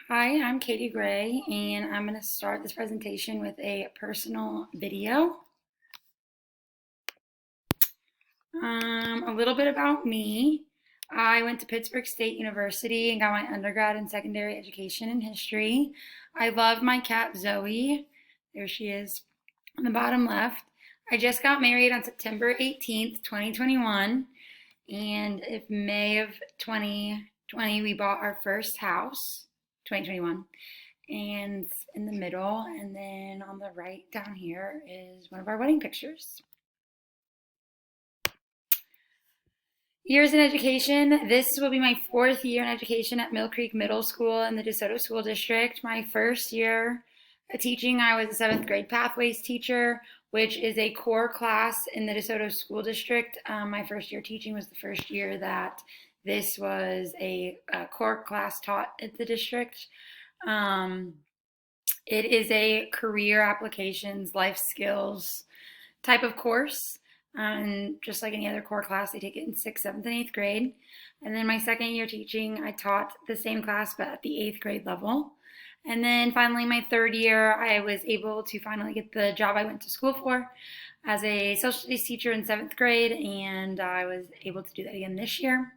Hi, I'm Katie Gray, and I'm going to start this presentation with a personal video. A little bit about me. I went to Pittsburgh State University and got my undergrad and secondary education in history. I love my cat Zoe. There she is on the bottom left. I just got married on September 18th, 2021, and in May of 2020 we bought our first house, 2021. And in the middle, and then on the right down here is one of our wedding pictures. Years in education. This will be my fourth year in education at Mill Creek Middle School in the DeSoto School District. My first year teaching, I was a seventh grade pathways teacher, which is a core class in the DeSoto School District. My first year teaching was the first year that this was a core class taught at the district. It is a career applications, life skills type of course. And just like any other core class, I take it in 6th, 7th, and 8th grade. And then my second year teaching, I taught the same class but at the 8th grade level. And then finally, my third year, I was able to finally get the job I went to school for as a social studies teacher in 7th grade, and I was able to do that again this year.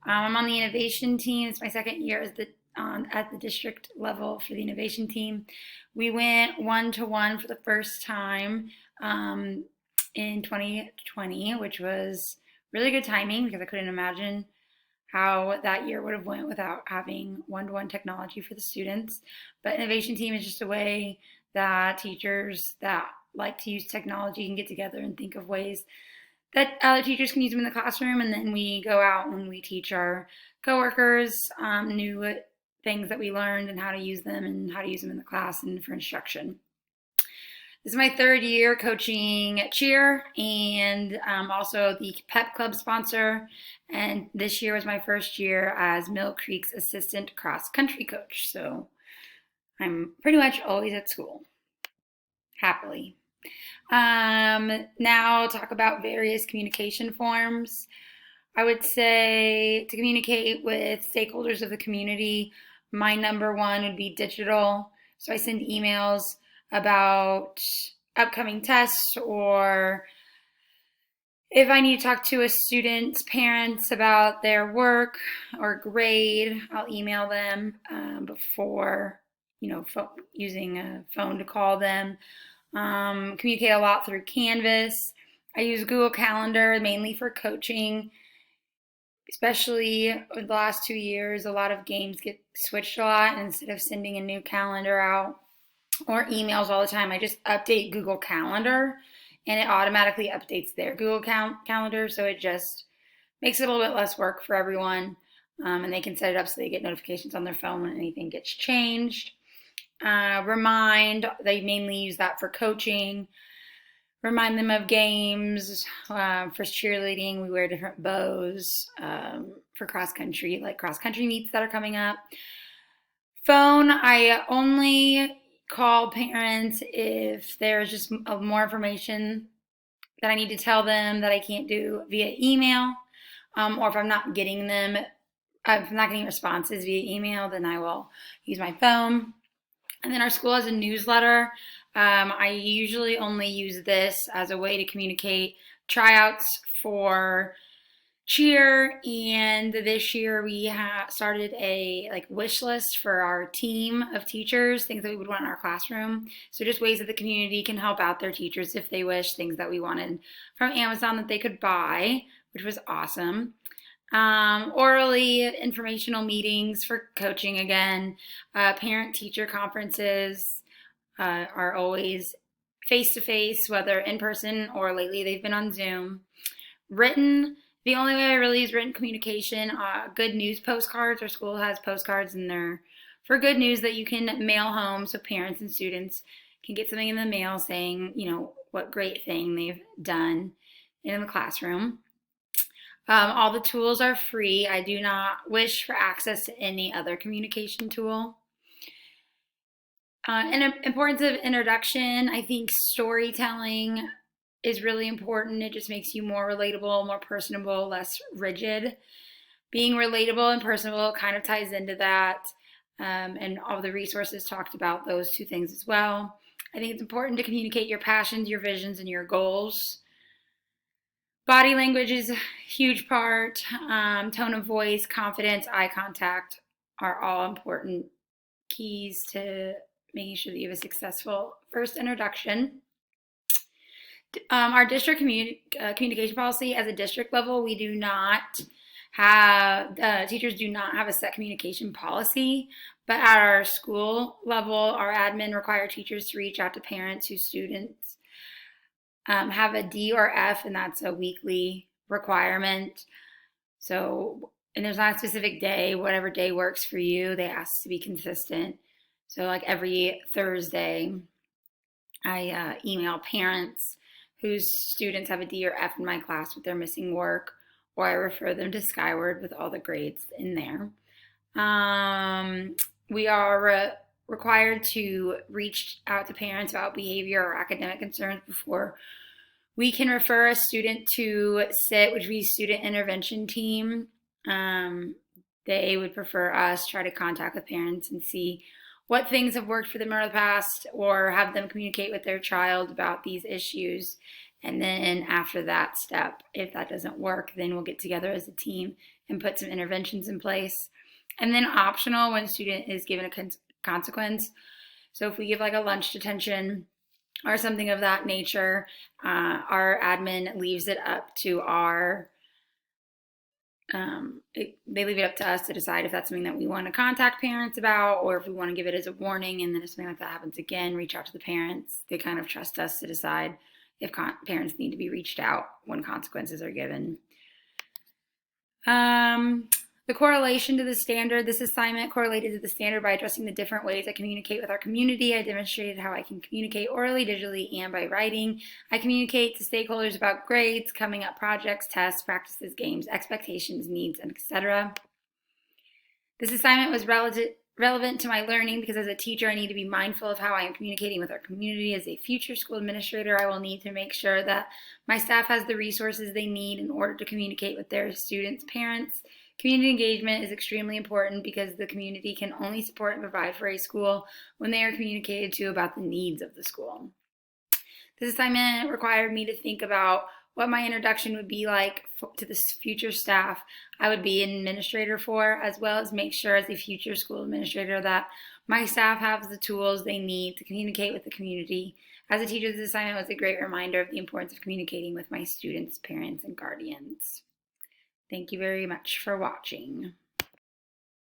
I'm on the innovation team. It's my second year as at the district level for the innovation team. We went 1-to-1 for the first time in 2020, which was really good timing because I couldn't imagine how that year would have went without having 1-to-1 technology for the students. But innovation team is just a way that teachers that like to use technology can get together and think of ways that other teachers can use them in the classroom, and then we go out and we teach our coworkers new things that we learned and how to use them in the class and for instruction. This is my third year coaching cheer and also the Pep Club sponsor. And this year was my first year as Mill Creek's assistant cross country coach. So I'm pretty much always at school, happily. Now talk about various communication forms. I would say to communicate with stakeholders of the community, my number one would be digital. So I send emails about upcoming tests, or if I need to talk to a student's parents about their work or grade, I'll email them before, using a phone to call them. Communicate a lot through Canvas. I use Google Calendar mainly for coaching, especially in the last 2 years. A lot of games get switched a lot, and instead of sending a new calendar out or emails all the time, I just update Google Calendar and it automatically updates their Google Calendar, so it just makes it a little bit less work for everyone, and they can set it up so they get notifications on their phone when anything gets changed. Remind, they mainly use that for coaching. Remind them of games. For cheerleading, we wear different bows. For cross country, like cross country meets that are coming up. Phone, I only call parents if there's just more information that I need to tell them that I can't do via email, or if I'm not getting responses via email, then I will use my phone. And then our school has a newsletter. I usually only use this as a way to communicate tryouts for cheer, and this year we started a wish list for our team of teachers, things that we would want in our classroom. So just ways that the community can help out their teachers if they wish, things that we wanted from Amazon that they could buy, which was awesome. Orally informational meetings for coaching again. Parent-teacher conferences are always face-to-face, whether in person or lately they've been on Zoom. Written, the only way I really use written communication, good news postcards. Our school has postcards in there for good news that you can mail home, so parents and students can get something in the mail saying, what great thing they've done in the classroom. All the tools are free. I do not wish for access to any other communication tool. And importance of introduction, I think storytelling is really important. It just makes you more relatable, more personable, less rigid. Being relatable and personable kind of ties into that. and all the resources talked about those two things as well. I think it's important to communicate your passions, your visions, and your goals. Body language is a huge part. Tone of voice, confidence, eye contact are all important keys to making sure that you have a successful first introduction. Our district communication policy, as a district level, we do not have, teachers do not have a set communication policy, but at our school level, our admin require teachers to reach out to parents whose students have a D or F, and that's a weekly requirement. So, and there's not a specific day, whatever day works for you, they ask to be consistent. So like every Thursday, I email parents whose students have a D or F in my class with their missing work, or I refer them to Skyward with all the grades in there. We are required to reach out to parents about behavior or academic concerns before we can refer a student to SIT, which would be Student Intervention Team. They would prefer us try to contact with parents and see what things have worked for them in the past, or have them communicate with their child about these issues. And then after that step, if that doesn't work, then we'll get together as a team and put some interventions in place. And then optional, when a student is given a consequence. So if we give like a lunch detention or something of that nature, our admin leaves it up to our they leave it up to us to decide if that's something that we want to contact parents about, or if we want to give it as a warning, and then if something like that happens again, reach out to the parents. They kind of trust us to decide if parents need to be reached out when consequences are given. The correlation to the standard. This assignment correlated to the standard by addressing the different ways I communicate with our community. I demonstrated how I can communicate orally, digitally, and by writing. I communicate to stakeholders about grades, coming up projects, tests, practices, games, expectations, needs, and etc. This assignment was relevant to my learning because as a teacher, I need to be mindful of how I am communicating with our community. As a future school administrator, I will need to make sure that my staff has the resources they need in order to communicate with their students' parents. Community engagement is extremely important because the community can only support and provide for a school when they are communicated to about the needs of the school. This assignment required me to think about what my introduction would be like to the future staff I would be an administrator for, as well as make sure as a future school administrator that my staff have the tools they need to communicate with the community. As a teacher, this assignment was a great reminder of the importance of communicating with my students, parents, and guardians. Thank you very much for watching.